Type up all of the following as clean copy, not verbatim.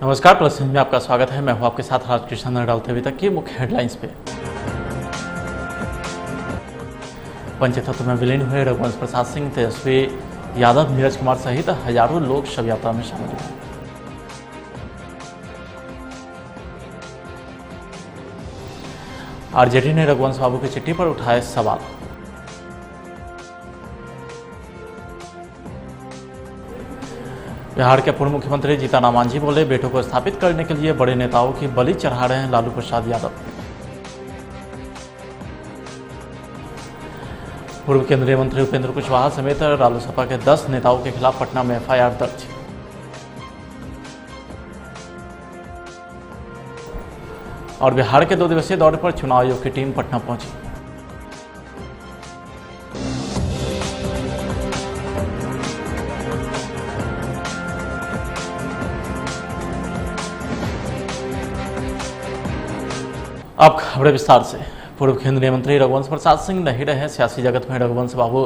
नमस्कार, plus news में आपका स्वागत है। मैं हूं आपके साथ राजकृष्ण। डालते अभी तक की मुख्य हेडलाइंस पे। पंचतत्व में विलीन हुए रघुवंश प्रसाद सिंह, तेजस्वी यादव, नीरज कुमार सहित हजारों लोग शव यात्रा में शामिल हुए। आरजेडी ने रघुवंश बाबू की चिट्ठी पर उठाए सवाल। बिहार के पूर्व मुख्यमंत्री जीतन राम मांझी बोले, बेटों को स्थापित करने के लिए बड़े नेताओं की बलि चढ़ा रहे हैं लालू प्रसाद यादव। पूर्व केंद्रीय मंत्री उपेंद्र कुशवाहा समेत रालोसपा के 10 नेताओं के खिलाफ पटना में एफआईआर दर्ज। और बिहार के 2 दिवसीय दौरे पर चुनाव आयोग की टीम पटना पहुंची। अब खबरें विस्तार से। पूर्व केंद्रीय मंत्री रघुवंश प्रसाद सिंह नहीं रहे सियासी जगत में रघुवंश बाबू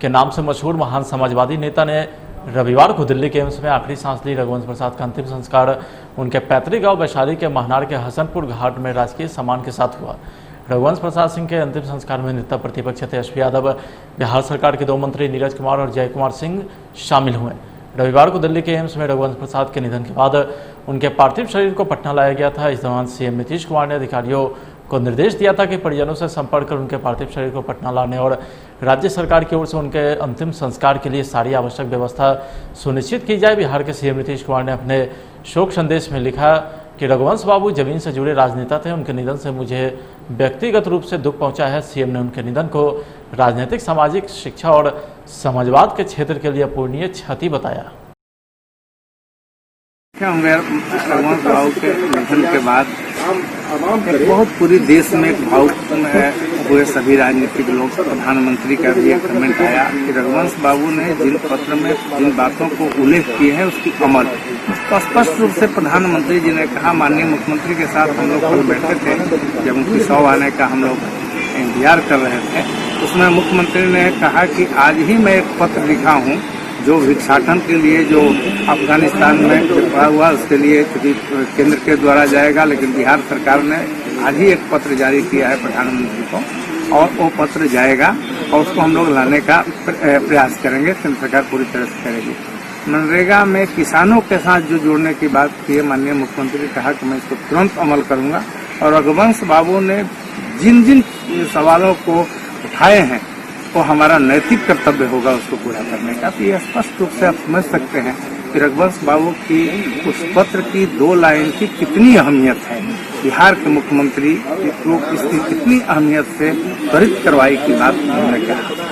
के नाम से मशहूर महान समाजवादी नेता ने रविवार को दिल्ली के एम्स में आखिरी सांस ली। रघुवंश प्रसाद का अंतिम संस्कार उनके पैतृक गांव वैशाली के महनार के हसनपुर घाट में राजकीय सम्मान के साथ हुआ। रघुवंश प्रसाद सिंह के अंतिम संस्कार में नेता प्रतिपक्ष तेजस्वी यादव, बिहार सरकार के 2 मंत्री नीरज कुमार और जय कुमार सिंह शामिल हुए। रविवार को दिल्ली के एम्स में रघुवंश प्रसाद के निधन के बाद उनके पार्थिव शरीर को पटना लाया गया था। इस दौरान सीएम नीतीश कुमार ने अधिकारियों को निर्देश दिया था कि परिजनों से संपर्क कर उनके पार्थिव शरीर को पटना लाने और राज्य सरकार की ओर से उनके अंतिम संस्कार के लिए सारी आवश्यक व्यवस्था सुनिश्चित की जाए। बिहार के सीएम नीतीश कुमार ने अपने शोक संदेश में लिखा कि रघुवंश बाबू जमीन से जुड़े राजनेता थे। उनके निधन से मुझे व्यक्तिगत रूप से दुख पहुंचा है। सीएम ने उनके निधन को राजनीतिक, सामाजिक, शिक्षा और समाजवाद के क्षेत्र के लिए अपूरणीय क्षति बताया। रघुवंश बाबू के निधन के बाद बहुत पूरी देश में भावुक हुए सभी राजनीतिक लोग। प्रधानमंत्री का भी एक कमेंट आया कि रघुवंश बाबू ने जिन पत्र में जिन बातों को उल्लेख किए हैं उसकी अमल, तो स्पष्ट रूप से प्रधानमंत्री जी ने कहा। माननीय मुख्यमंत्री के साथ हम लोग कल बैठे थे जब उनकी 100 आने का हम लोग इंतजार कर रहे थे। उसमें मुख्यमंत्री ने कहा कि आज ही मैं एक पत्र लिखा हूँ जो भिक्षाटन के लिए जो अफगानिस्तान में पड़ा हुआ उसके लिए केंद्र के द्वारा जाएगा, लेकिन बिहार सरकार ने आज ही एक पत्र जारी किया है प्रधानमंत्री को और वो पत्र जाएगा और उसको हम लोग लाने का प्रयास करेंगे। केंद्र सरकार पूरी तरह से करेगी। मनरेगा में किसानों के साथ जो जोड़ने की बात की है, माननीय मुख्यमंत्री ने कहा कि मैं इसको तुरंत अमल करूंगा। और रघुवंश बाबू ने जिन जिन सवालों को उठाए हैं वो हमारा नैतिक कर्तव्य होगा उसको पूरा करने का। तो ये स्पष्ट रूप से आप समझ सकते हैं कि रघुवंश बाबू की उस पत्र की 2 लाइन की कितनी अहमियत है। बिहार के मुख्यमंत्री को इसकी कितनी अहमियत से त्वरित कार्रवाई की बात उन्होंने कहा।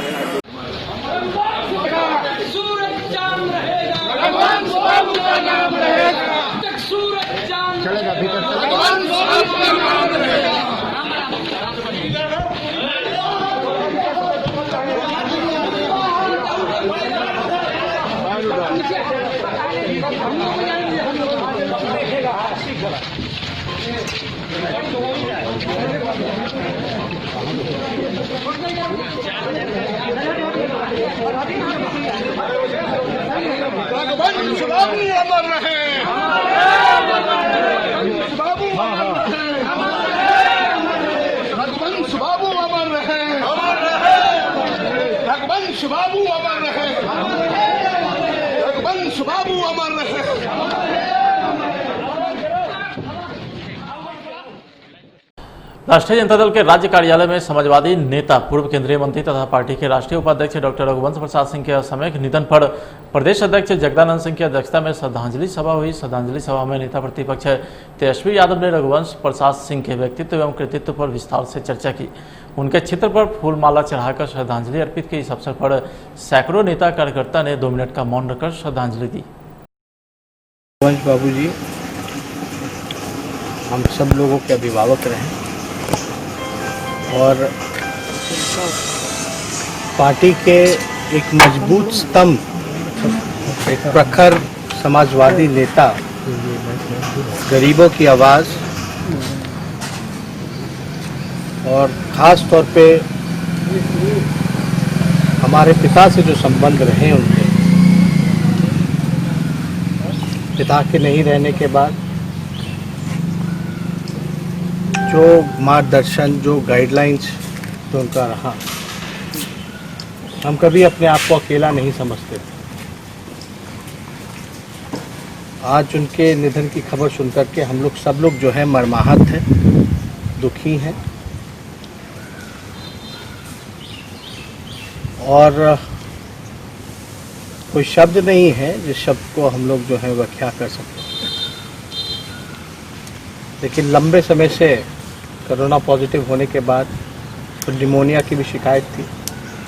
रघुवंश बाबू अमर रहे, रघुवंश बाबू अमर रहे, रघुवंश बाबू अमर रहे, रघुवंश बाबू अमर रहे। राष्ट्रीय जनता दल के राज्य कार्यालय में समाजवादी नेता, पूर्व केंद्रीय मंत्री तथा पार्टी के राष्ट्रीय उपाध्यक्ष डॉक्टर रघुवंश प्रसाद सिंह के असामयिक निधन पर प्रदेश अध्यक्ष जगदानंद सिंह की अध्यक्षता में श्रद्धांजलि सभा हुई। श्रद्धांजलि सभा में नेता प्रतिपक्ष तेजस्वी यादव ने रघुवंश प्रसाद सिंह के व्यक्तित्व एवं कृतित्व पर विस्तार से चर्चा की। उनके चित्र पर फूलमाला चढ़ाकर श्रद्धांजलि अर्पित की। इस अवसर पर सैकड़ों नेता कार्यकर्ता ने 2 मिनट का मौन रखकर श्रद्धांजलि दी। रघुवंश बाबू जी हम सब लोगों के अभिभावक रहे और पार्टी के एक मजबूत स्तंभ, एक प्रखर समाजवादी नेता, गरीबों की आवाज़ और ख़ास तौर पे हमारे पिता से जो संबंध रहे उनके पिता के नहीं रहने के बाद जो मार्गदर्शन, जो गाइडलाइंस जो उनका रहा, हम कभी अपने आप को अकेला नहीं समझते थे। आज उनके निधन की खबर सुनकर के हम लोग सब लोग जो है मर्माहत हैं, दुखी हैं और कोई शब्द नहीं है जिस शब्द को हम लोग जो है व्याख्या कर सकते हैं। लेकिन लंबे समय से कोरोना पॉजिटिव होने के बाद तो निमोनिया की भी शिकायत थी।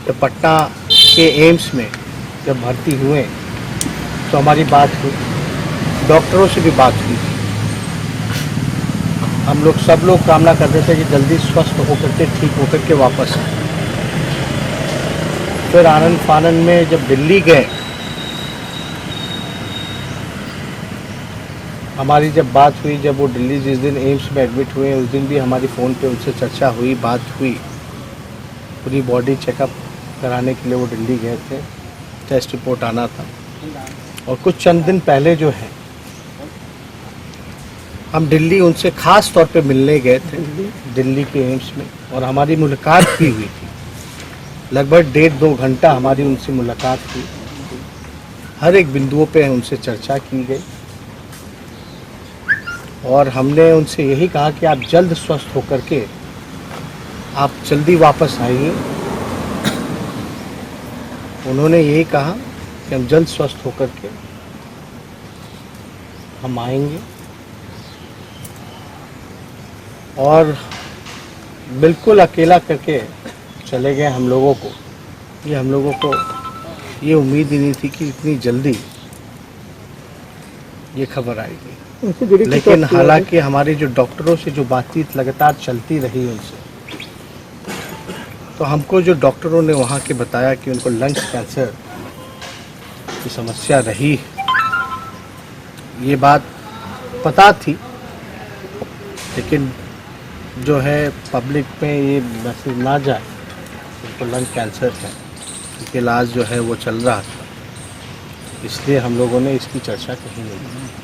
तो पटना के एम्स में जब भर्ती हुए तो हमारी बात हुई, डॉक्टरों से भी बात हुई। हम लोग सब लोग कामना करते थे कि जल्दी स्वस्थ होकर के, ठीक होकर के वापस आए। फिर आनंद फानन में जब दिल्ली गए, हमारी जब बात हुई, जब वो दिल्ली जिस दिन एम्स में एडमिट हुए उस दिन भी हमारी फ़ोन पे उनसे चर्चा हुई, बात हुई। पूरी बॉडी चेकअप कराने के लिए वो दिल्ली गए थे, टेस्ट रिपोर्ट आना था। और कुछ चंद दिन पहले जो है हम दिल्ली उनसे ख़ास तौर पे मिलने गए थे, दिल्ली के एम्स में, और हमारी मुलाकात भी हुई थी। लगभग 1.5-2 घंटा हमारी उनसे मुलाकात हुई। हर एक बिंदुओं पे उनसे चर्चा की गई और हमने उनसे यही कहा कि आप जल्द स्वस्थ होकर के आप जल्दी वापस आइए। उन्होंने यही कहा कि हम जल्द स्वस्थ होकर के हम आएंगे और बिल्कुल अकेला करके चले गए हम लोगों को। ये हम लोगों को ये उम्मीद ही नहीं थी कि इतनी जल्दी ये खबर आएगी। लेकिन हालांकि हमारे जो डॉक्टरों से जो बातचीत लगातार चलती रही उनसे, तो हमको जो डॉक्टरों ने वहाँ के बताया कि उनको लंग्स कैंसर की समस्या रही, ये बात पता थी, लेकिन जो है पब्लिक में ये मैसेज ना जाए उनको लंग कैंसर है, इसका इलाज जो है वो चल रहा था, इसलिए हम लोगों ने इसकी चर्चा कहीं नहीं की।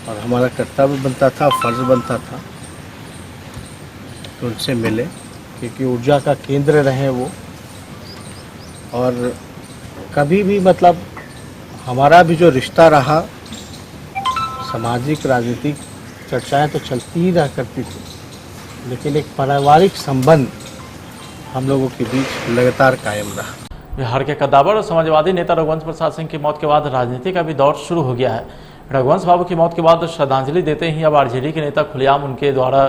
और हमारा कर्तव्य बनता था, फर्ज बनता था तो उनसे मिले, क्योंकि ऊर्जा का केंद्र रहे वो। और कभी भी मतलब हमारा भी जो रिश्ता रहा, सामाजिक राजनीतिक चर्चाएं तो चलती ही रह करती थी, लेकिन एक पारिवारिक संबंध हम लोगों के बीच लगातार कायम रहा। बिहार के कद्दावर और समाजवादी नेता रघुवंश प्रसाद सिंह की मौत के बाद राजनीति का भी दौर शुरू हो गया है। रघुवंश बाबू की मौत के बाद श्रद्धांजलि देते ही अब आरजेडी के नेता खुलेआम उनके द्वारा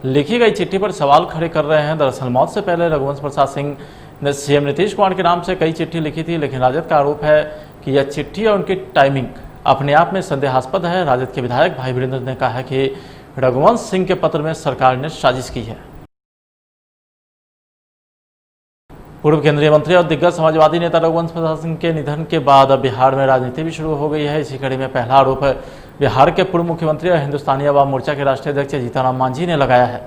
लिखी गई चिट्ठी पर सवाल खड़े कर रहे हैं। दरअसल मौत से पहले रघुवंश प्रसाद सिंह ने सीएम नीतीश कुमार के नाम से कई चिट्ठी लिखी थी, लेकिन राजद का आरोप है कि यह चिट्ठी और उनकी टाइमिंग अपने आप में संदेहास्पद है। राजद के विधायक भाई वीरेंद्र ने कहा है कि रघुवंश सिंह के पत्र में सरकार ने साजिश की है। पूर्व केंद्रीय मंत्री और दिग्गज समाजवादी नेता रघुवंश प्रसाद सिंह के निधन के बाद अब बिहार में राजनीति भी शुरू हो गई है। इसी कड़ी में पहला आरोप बिहार के पूर्व मुख्यमंत्री और हिंदुस्तानी अवाम मोर्चा के राष्ट्रीय अध्यक्ष जीतनराम मांझी ने लगाया है।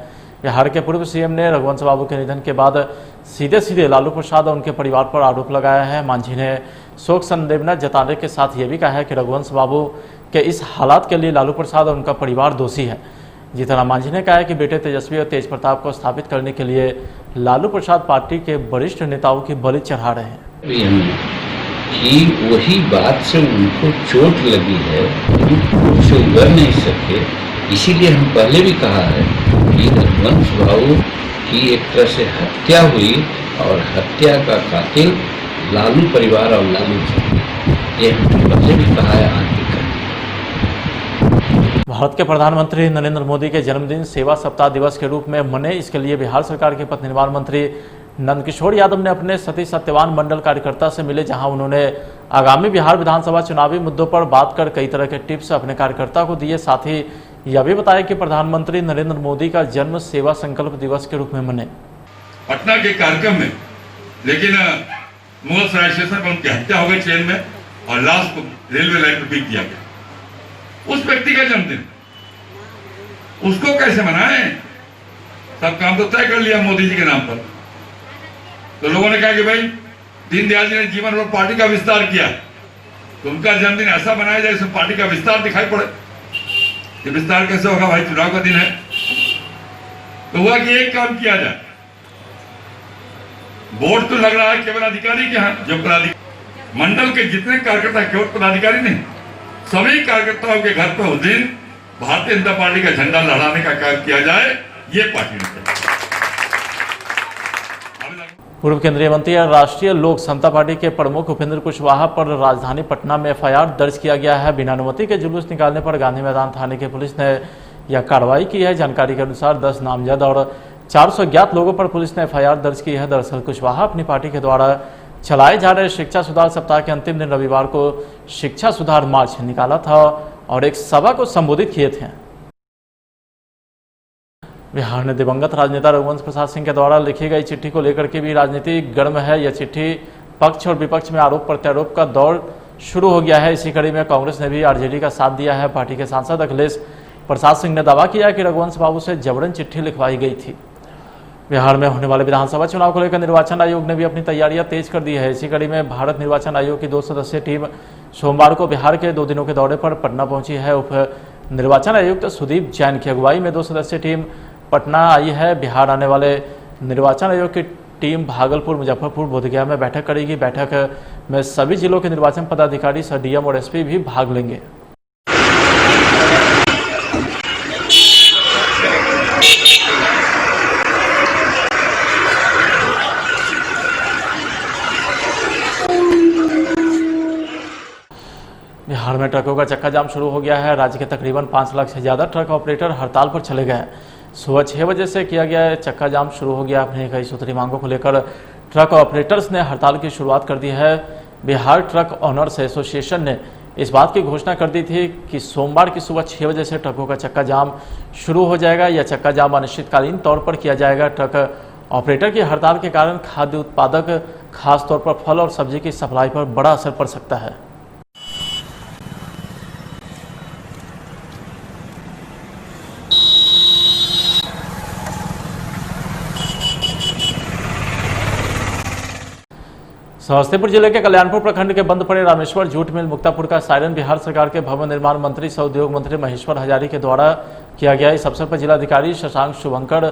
बिहार के पूर्व सीएम ने रघुवंश बाबू के निधन के बाद सीधे लालू प्रसाद और उनके परिवार पर आरोप लगाया है। मांझी ने शोक संवेदना जताने के साथ ये भी कहा है कि रघुवंश बाबू के इस हालात के लिए लालू प्रसाद और उनका परिवार दोषी है। जीतनराम मांझी ने कहा है कि बेटे तेजस्वी और तेज प्रताप को स्थापित करने के लिए लालू प्रसाद पार्टी के वरिष्ठ नेताओं की बलि चढ़ा रहे हैं। कि वही बात से उनको चोट लगी है, उनको से उबर नहीं सके, इसीलिए हम पहले भी कहा है कि रघुवंश बाबू की एक तरह से हत्या हुई और हत्या का कातिल लालू परिवार और लालू जी, ये हमने पहले भी कहा है, आज भी कहा। भारत के प्रधानमंत्री नरेंद्र मोदी के जन्मदिन सेवा सप्ताह दिवस के रूप में मने, इसके लिए बिहार सरकार के पथ निर्माण मंत्री नंदकिशोर यादव ने अपने सतीश सत्यवान मंडल कार्यकर्ता से मिले, जहां उन्होंने आगामी बिहार विधानसभा चुनावी मुद्दों पर बात कर कई तरह के टिप्स अपने कार्यकर्ता को दिए। साथ ही यह भी बताया कि प्रधानमंत्री नरेंद्र मोदी का जन्म सेवा संकल्प दिवस के रूप में मने। पटना के कार्यक्रम में लेकिन मुगल सराय स्टेशन पर उनकी हत्या हो गई ट्रेन में और लाश को रेलवे लाइन पर पीट दिया गया। उस व्यक्ति का जन्मदिन, उसको कैसे मनाएं? सब काम तो तय कर लिया मोदी जी के नाम पर। तो लोगों ने कहा कि भाई दीनदयाल जी ने जीवन और पार्टी का विस्तार किया, तो उनका जन्मदिन ऐसा मनाया जाए जिसमें पार्टी का विस्तार दिखाई पड़े। ये विस्तार कैसे होगा भाई? चुनाव का दिन है, तो हुआ कि एक काम किया जाए, बोर्ड तो लग रहा है केवल अधिकारी के यहाँ, जो पदाधिकारी मंडल के जितने कार्यकर्ता, केवल पदाधिकारी नहीं, सभी कार्यकर्ताओं के घर पर उस दिन भारतीय जनता पार्टी का झंडा लहराने का काम किया जाए, ये पार्टी ने किया। पूर्व केंद्रीय मंत्री और राष्ट्रीय लोक समता पार्टी के प्रमुख उपेंद्र कुशवाहा पर राजधानी पटना में एफआईआर दर्ज किया गया है। बिना अनुमति के जुलूस निकालने पर गांधी मैदान थाने की पुलिस ने यह कार्रवाई की है। जानकारी के अनुसार 10 नामजद और 400 अज्ञात लोगों पर पुलिस ने एफआईआर दर्ज की है। दरअसल कुशवाहा अपनी पार्टी के द्वारा चलाए जा रहे शिक्षा सुधार सप्ताह के अंतिम दिन रविवार को शिक्षा सुधार मार्च निकाला था और एक सभा को संबोधित किए थे। बिहार ने दिवंगत राजनेता रघुवंश प्रसाद सिंह के द्वारा लिखी गई चिट्ठी को लेकर के भी राजनीति गर्म है। यह चिट्ठी पक्ष और विपक्ष में आरोप प्रत्यारोप का दौर शुरू हो गया है। इसी कड़ी में कांग्रेस ने भी आरजेडी का साथ दिया है। पार्टी के सांसद अखिलेश प्रसाद सिंह ने दावा किया कि रघुवंश बाबू से जबरन चिट्ठी लिखवाई गई थी। बिहार में होने वाले विधानसभा चुनाव को लेकर निर्वाचन आयोग ने भी अपनी तैयारियां तेज कर दी है। इसी कड़ी में भारत निर्वाचन आयोग की 2 सदस्यीय टीम सोमवार को बिहार के 2 दिनों के दौरे पर पटना पहुंची है। उप निर्वाचन आयुक्त सुदीप जैन की अगुवाई में 2 सदस्यीय टीम पटना आई है। बिहार आने वाले निर्वाचन आयोग की टीम भागलपुर, मुजफ्फरपुर, बोधगया में बैठक करेगी। बैठक में सभी जिलों के निर्वाचन पदाधिकारी, डीएम और एसपी भी भाग लेंगे। बिहार में ट्रकों का चक्का जाम शुरू हो गया है। राज्य के तकरीबन 5 लाख से ज़्यादा ट्रक ऑपरेटर हड़ताल पर चले गए। सुबह 6 बजे से किया गया चक्का जाम शुरू हो गया। अपनी कई सूत्री मांगों को लेकर ट्रक ऑपरेटर्स ने हड़ताल की शुरुआत कर दी है। बिहार ट्रक ऑनर्स एसोसिएशन ने इस बात की घोषणा कर दी थी कि सोमवार की सुबह 6 बजे से ट्रकों का चक्का जाम शुरू हो जाएगा। यह चक्का जाम अनिश्चितकालीन तौर पर किया जाएगा। ट्रक ऑपरेटर की हड़ताल के कारण खाद्य उत्पादक, खासतौर पर फल और सब्जी की सप्लाई पर बड़ा असर पड़ सकता है। समस्तीपुर जिले के कल्याणपुर प्रखंड के बंद पड़े रामेश्वर जूट मिल मुक्तापुर का सायरन बिहार सरकार के भवन निर्माण मंत्री सह उद्योग मंत्री महेश्वर हजारी के द्वारा किया गया। इस अवसर पर जिलाधिकारी शशांक शुभंकर,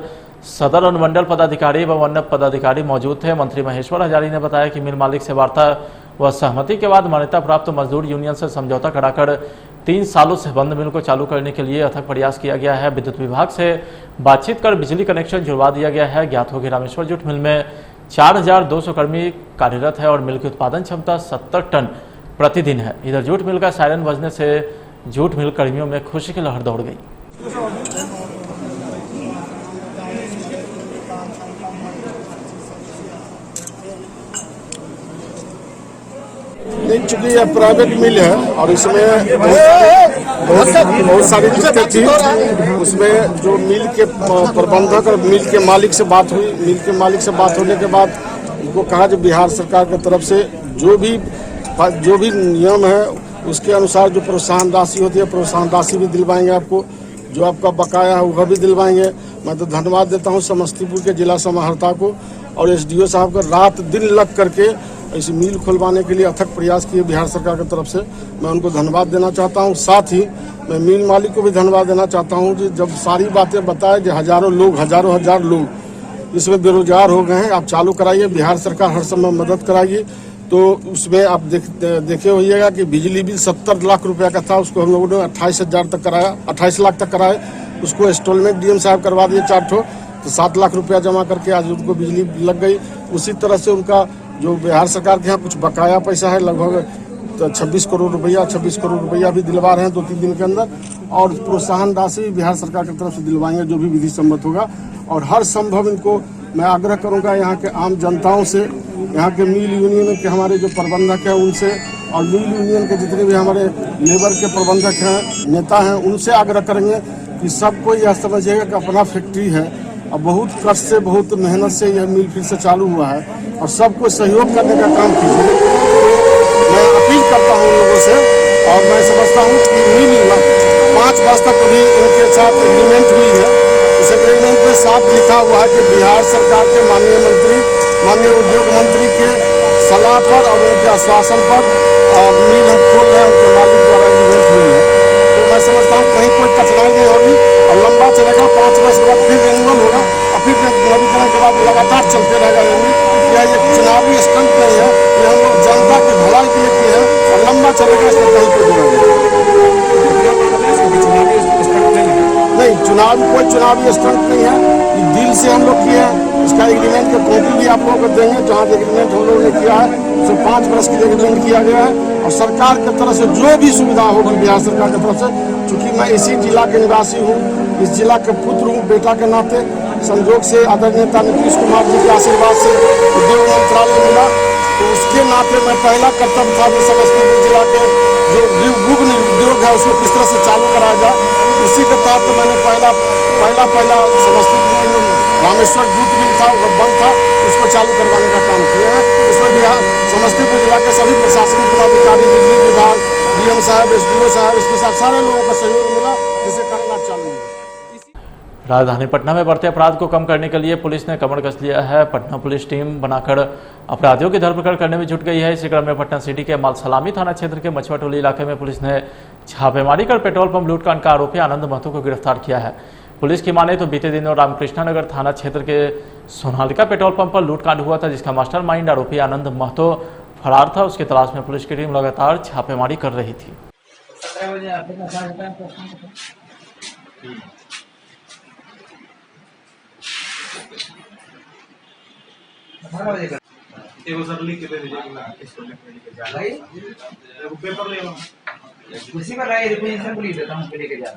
सदर अनुमंडल पदाधिकारी एवं अन्य पदाधिकारी मौजूद थे। मंत्री महेश्वर हजारी ने बताया कि मिल मालिक से वार्ता व सहमति के बाद मान्यता प्राप्त मजदूर यूनियन से समझौता कराकर 3 सालों से बंद मिल को चालू करने के लिए अथक प्रयास किया गया है। विद्युत विभाग से बातचीत कर बिजली कनेक्शन जुड़वा दिया गया है। ज्ञात हो कि रामेश्वर जूट मिल में 4200 कर्मी कार्यरत है और मिल की उत्पादन क्षमता 70 टन प्रतिदिन है। इधर जूट मिल का सायरन बजने से जूट मिल कर्मियों में खुशी की लहर दौड़ गई। चूंकि यह प्राइवेट मिल है और इसमें बहुत सारी दिक्कत थी। उसमें जो मिल के प्रबंधक और मिल के मालिक से बात हुई। मिल के मालिक से बात होने के बाद उनको कहा कि बिहार सरकार की तरफ से जो भी नियम है उसके अनुसार जो प्रोत्साहन राशि होती है, प्रोत्साहन राशि भी दिलवाएंगे आपको। जो आपका बकाया है वह भी दिलवाएंगे। मैं तो धन्यवाद देता हूँ समस्तीपुर के जिला समाहर्ता को और एसडीओ साहब का, रात दिन लग करके इस मिल खुलवाने के लिए अथक प्रयास किए बिहार सरकार की तरफ से। मैं उनको धन्यवाद देना चाहता हूं। साथ ही मैं मिल मालिक को भी धन्यवाद देना चाहता हूं कि जब सारी बातें बताए कि हजारों लोग इसमें बेरोजगार हो गए हैं, आप चालू कराइए, बिहार सरकार हर समय मदद कराइए। तो उसमें आप देखे होइएगा कि बिजली बिल 70 लाख रुपया का था, उसको हम लोगों ने 28 लाख तक कराया। उसको इंस्टॉलमेंट डीएम साहब करवा दिए 4 ठो, तो 7 लाख रुपया जमा करके आज उनको बिजली लग गई। उसी तरह से उनका जो बिहार सरकार के यहाँ कुछ बकाया पैसा है लगभग 26 करोड़ रुपया भी दिलवा रहे हैं 2-3 दिन के अंदर। और प्रोत्साहन राशि बिहार सरकार की तरफ से दिलवाएंगे जो भी विधि सम्मत होगा। और हर संभव इनको मैं आग्रह करूंगा यहाँ के आम जनताओं से, यहाँ के मिल यूनियन के हमारे जो प्रबंधक हैं उनसे, और मिल यूनियन के जितने भी हमारे लेबर के प्रबंधक हैं, नेता हैं, उनसे आग्रह करेंगे कि सबको यह समझिएगा कि अपना फैक्ट्री है और बहुत कष्ट से, बहुत मेहनत से यह मिल फिर से चालू हुआ है और सबको सहयोग करने का काम कीजिए। मैं अपील करता हूँ लोगों से। और मैं समझता हूँ कि मिल 5 वर्ष तक भी इनके साथ एग्रीमेंट हुई है। इस एग्रीमेंट में साफ लिखा हुआ है कि बिहार सरकार के माननीय उद्योग मंत्री के सलाह पर और उनके आश्वासन पर मिल हम खोल रहे हैं, उनके मालिक द्वारा एग्रीमेंट हुई है। तो मैं समझता हूँ कहीं कोई कठिनाई नहीं होगी और लंबा चलेगा। 5 वर्ष के बाद फिर रिन्यूअल होगा और फिर नवीकरण के बाद लगातार चलते रहेगा। यह एक चुनावी स्टंट नहीं है, ये हम लोग जनता की भलाई के लिए किए हैं और लंबा चलेगा, इसमें कहीं कोई नहीं। चुनाव कोई चुनावी स्टंट नहीं है, ये दिल से हम लोग किए हैं। इसका एग्रीमेंट का कॉपी भी आप लोगों को देंगे, जहाँ एग्रीमेंट हम लोगों ने किया है उसे 5 वर्ष के लिए एग्रीमेंट किया गया है और सरकार की तरफ से जो भी सुविधा होगी बिहार सरकार की तरफ से, चूंकि मैं इसी जिला के निवासी हूँ, इस जिला के पुत्र हूँ, बेटा के नाते संजोग से आदरणीय नेता नीतीश कुमार जी के आशीर्वाद से उद्योग मंत्रालय मिला, तो उसके नाते मैं पहला कर्तव्य था कि समस्तीपुर जिला के जो दुग्ध उद्योग है उसको किस तरह से चालू कराया जाए। इसी के तहत तो मैंने पहला समस्तीपुर में रामेश्वर दूध मिल था, वो बंद था, उसको चालू करवाने का काम किया है। उसमें भी समस्तीपुर जिला के सभी प्रशासनिक पदाधिकारी, बिजली विभाग, डीएम साहब, एसडीओ साहब, इसके साथ सारे लोगों का सहयोग मिला, जिसे कामकाज चालू हुआ। राजधानी पटना में बढ़ते अपराध को कम करने के लिए पुलिस ने कमर कस लिया है। पटना पुलिस टीम बनाकर अपराधियों की धरपकड़ करने में जुट गई है। इसी क्रम में पटना सिटी के मालसलामी थाना क्षेत्र के मछुआ टोली इलाके में पुलिस ने छापेमारी कर पेट्रोल पंप लूटकांड का आरोपी आनंद महतो को गिरफ्तार किया है। पुलिस की माने तो बीते दिनों रामकृष्णा नगर थाना क्षेत्र के सोनालिका पेट्रोल पंप पर लूटकांड हुआ था, जिसका मास्टरमाइंड आरोपी आनंद महतो फरार था। उसकी तलाश में पुलिस की टीम लगातार छापेमारी कर रही थी। उसी पर राय रिपोजिशन को लिख देता हूँ, लेके जा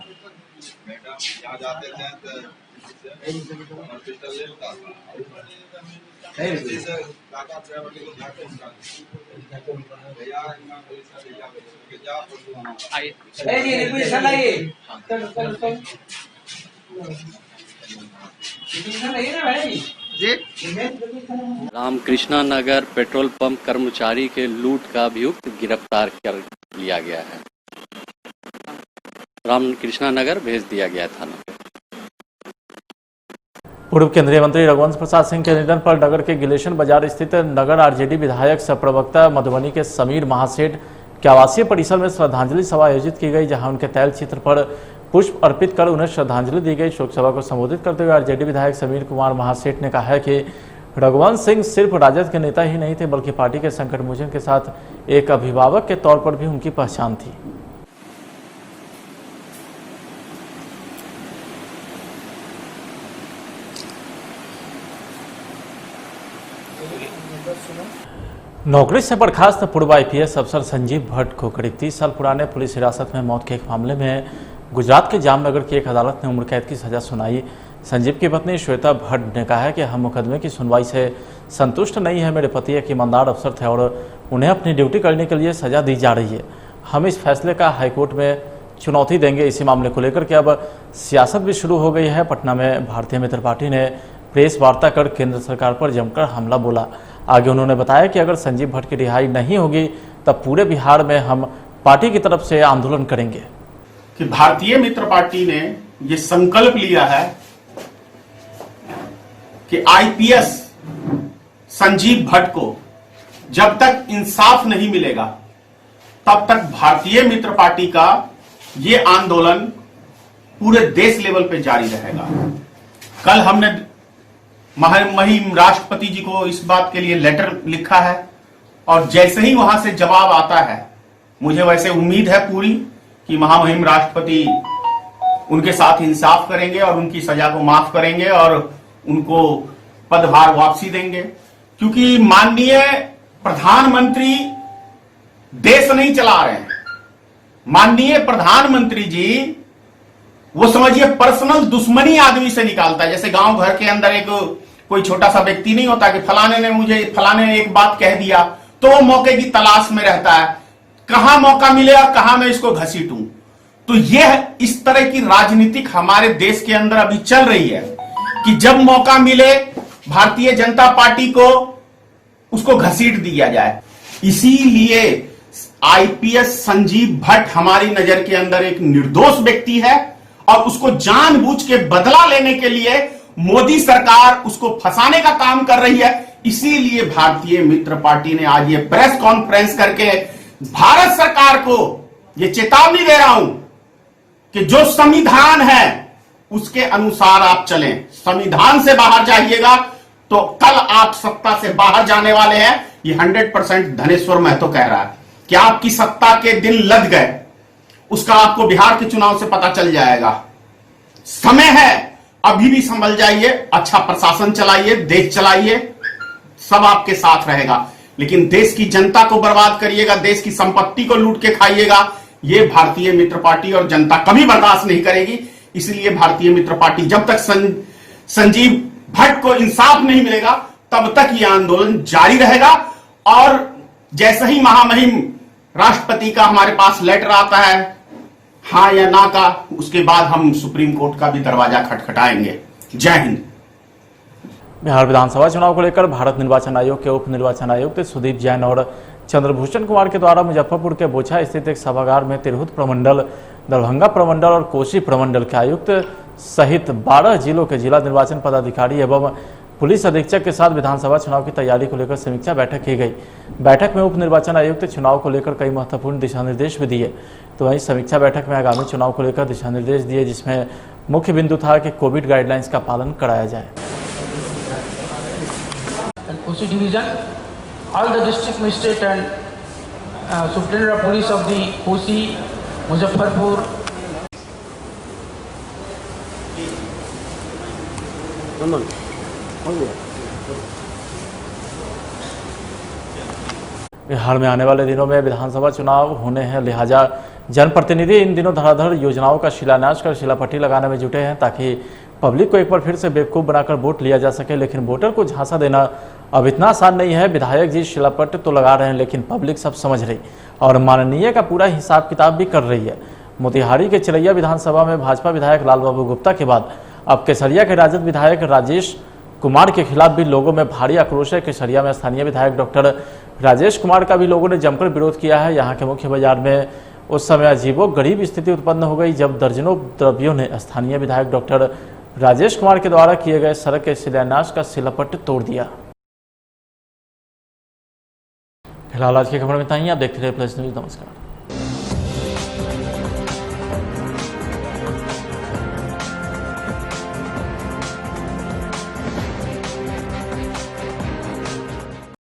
रिपोजिशन लाइए, ना भाई। रामकृष्णा नगर पेट्रोल पंप कर्मचारी के लूट का अभियुक्त गिरफ्तार कर लिया गया है। रामकृष्णा नगर भेज दिया गया थाना। पूर्व केंद्रीय मंत्री रघुवंश प्रसाद सिंह के निधन पर नगर के गिलेशन बाजार स्थित नगर आरजेडी विधायक सह प्रवक्ता मधुबनी के समीर महासेठ के आवासीय परिसर में श्रद्धांजलि सभा आयोजित की गई, जहां उनके तैल चित्र पर पुष्प अर्पित कर उन्हें श्रद्धांजलि दी गई। शोक सभा को संबोधित करते हुए आरजेडी विधायक समीर कुमार महासेठ ने कहा है कि रघुवंश सिंह सिर्फ राजद के नेता ही नहीं थे, बल्कि पार्टी के संकट मोचन के साथ एक अभिभावक के तौर पर भी उनकी पहचान थी। नौकरी से बर्खास्त पूर्व आईपीएस अफसर संजीव भट्ट को करीब 30 साल पुराने पुलिस हिरासत में मौत के एक मामले में गुजरात के जामनगर की एक अदालत ने उम्र कैद की सजा सुनाई। संजीव की पत्नी श्वेता भट्ट ने कहा है कि हम मुकदमे की सुनवाई से संतुष्ट नहीं है। मेरे पति एक ईमानदार अफसर थे और उन्हें अपनी ड्यूटी करने के लिए सजा दी जा रही है। हम इस फैसले का हाईकोर्ट में चुनौती देंगे। इसी मामले को लेकर के अब सियासत भी शुरू हो गई है। पटना में भारतीय मित्र पार्टी ने प्रेस वार्ता कर केंद्र सरकार पर जमकर हमला बोला। आगे उन्होंने बताया कि अगर संजीव भट्ट की रिहाई नहीं होगी तब पूरे बिहार में हम पार्टी की तरफ से आंदोलन करेंगे। कि भारतीय मित्र पार्टी ने ये संकल्प लिया है कि आईपीएस संजीव भट्ट को जब तक इंसाफ नहीं मिलेगा तब तक भारतीय मित्र पार्टी का ये आंदोलन पूरे देश लेवल पे जारी रहेगा। कल हमने महामहिम राष्ट्रपति जी को इस बात के लिए लेटर लिखा है और जैसे ही वहां से जवाब आता है, मुझे वैसे उम्मीद है पूरी कि महामहिम राष्ट्रपति उनके साथ इंसाफ करेंगे और उनकी सजा को माफ करेंगे और उनको पदभार वापसी देंगे। क्योंकि माननीय प्रधानमंत्री देश नहीं चला रहे हैं। माननीय प्रधानमंत्री जी वो समझिए पर्सनल दुश्मनी आदमी से निकालता है। जैसे गांव घर के अंदर एक कोई छोटा सा व्यक्ति नहीं होता कि फलाने ने एक बात कह दिया तो वो मौके की तलाश में रहता है, कहां मौका मिले और कहां मैं इसको घसीटूं। तो यह इस तरह की राजनीतिक हमारे देश के अंदर अभी चल रही है कि जब मौका मिले भारतीय जनता पार्टी को उसको घसीट दिया जाए। इसीलिए आईपीएस संजीव भट्ट हमारी नजर के अंदर एक निर्दोष व्यक्ति है और उसको जानबूझ के बदला लेने के लिए मोदी सरकार उसको फंसाने का काम कर रही है। इसीलिए भारतीय मित्र पार्टी ने आज ये प्रेस कॉन्फ्रेंस करके भारत सरकार को ये चेतावनी दे रहा हूं कि जो संविधान है उसके अनुसार आप चलें। संविधान से बाहर जाइएगा तो कल आप सत्ता से बाहर जाने वाले हैं। ये 100% धनेश्वर महतो कह रहा है कि आपकी सत्ता के दिन लद गए, उसका आपको बिहार के चुनाव से पता चल जाएगा। समय है, अभी भी संभल जाइए, अच्छा प्रशासन चलाइए, देश चलाइए, सब आपके साथ रहेगा। लेकिन देश की जनता को बर्बाद करिएगा, देश की संपत्ति को लूट के खाइएगा, ये भारतीय मित्र पार्टी और जनता कभी बर्दाश्त नहीं करेगी। इसलिए भारतीय मित्र पार्टी जब तक संजीव भट्ट को इंसाफ नहीं मिलेगा तब तक यह आंदोलन जारी रहेगा। और जैसे ही महामहिम राष्ट्रपति का हमारे पास लेटर आता है हां या ना का, उसके बाद हम सुप्रीम कोर्ट का भी दरवाजा खटखटाएंगे। जय हिंद। बिहार विधानसभा चुनाव को लेकर भारत निर्वाचन आयोग के उप निर्वाचन आयुक्त सुदीप जैन और चंद्रभूषण कुमार के द्वारा मुजफ्फरपुर के बोछा स्थित एक सभागार में तिरहुत प्रमंडल, दरभंगा प्रमंडल और कोसी प्रमंडल के आयुक्त सहित 12 जिलों के जिला निर्वाचन पदाधिकारी एवं पुलिस अधीक्षक के साथ विधानसभा चुनाव की तैयारी को लेकर समीक्षा बैठक की गई। बैठक में उप निर्वाचन आयुक्त चुनाव को लेकर कई महत्वपूर्ण दिशा निर्देश भी दिए। तो वहीं समीक्षा बैठक में आगामी चुनाव को लेकर दिशा निर्देश दिए, जिसमें मुख्य बिंदु था कि कोविड गाइडलाइंस का पालन कराया जाए। Kosi division, all the district magistrate and superintendent of police of the Kosi, Muzaffarpur, Bihar में आने वाले दिनों में विधानसभा चुनाव होने हैं, लिहाजा जनप्रतिनिधि इन दिनों धड़ाधड़ योजनाओं का शिलान्यास कर शिलापट्टी लगाने में जुटे हैं ताकि पब्लिक को एक बार फिर से बेवकूफ़ बनाकर वोट लिया जा सके। लेकिन वोटर को झांसा देना अब इतना आसान नहीं है। विधायक जी शिलापट्ट तो लगा रहे हैं, लेकिन पब्लिक सब समझ रही और माननीय का पूरा हिसाब किताब भी कर रही है। मोतिहारी के चिरैया विधानसभा में भाजपा विधायक लाल बाबू गुप्ता के बाद अब केसरिया के राजद विधायक राजेश कुमार के खिलाफ भी लोगों में भारी आक्रोश है। केसरिया में स्थानीय विधायक डॉक्टर राजेश कुमार का भी लोगों ने जमकर विरोध किया है। यहाँ के मुख्य बाजार में उस समय अजीबोगरीब स्थिति उत्पन्न हो गई जब दर्जनों द्रव्यों ने स्थानीय विधायक डॉक्टर राजेश कुमार के द्वारा किए गए सड़क के शिलान्यास का शिलापट्ट तोड़ दिया। फिलहाल आज की खबर में इतना ही। आप देखते रहे प्लस न्यूज। नमस्कार।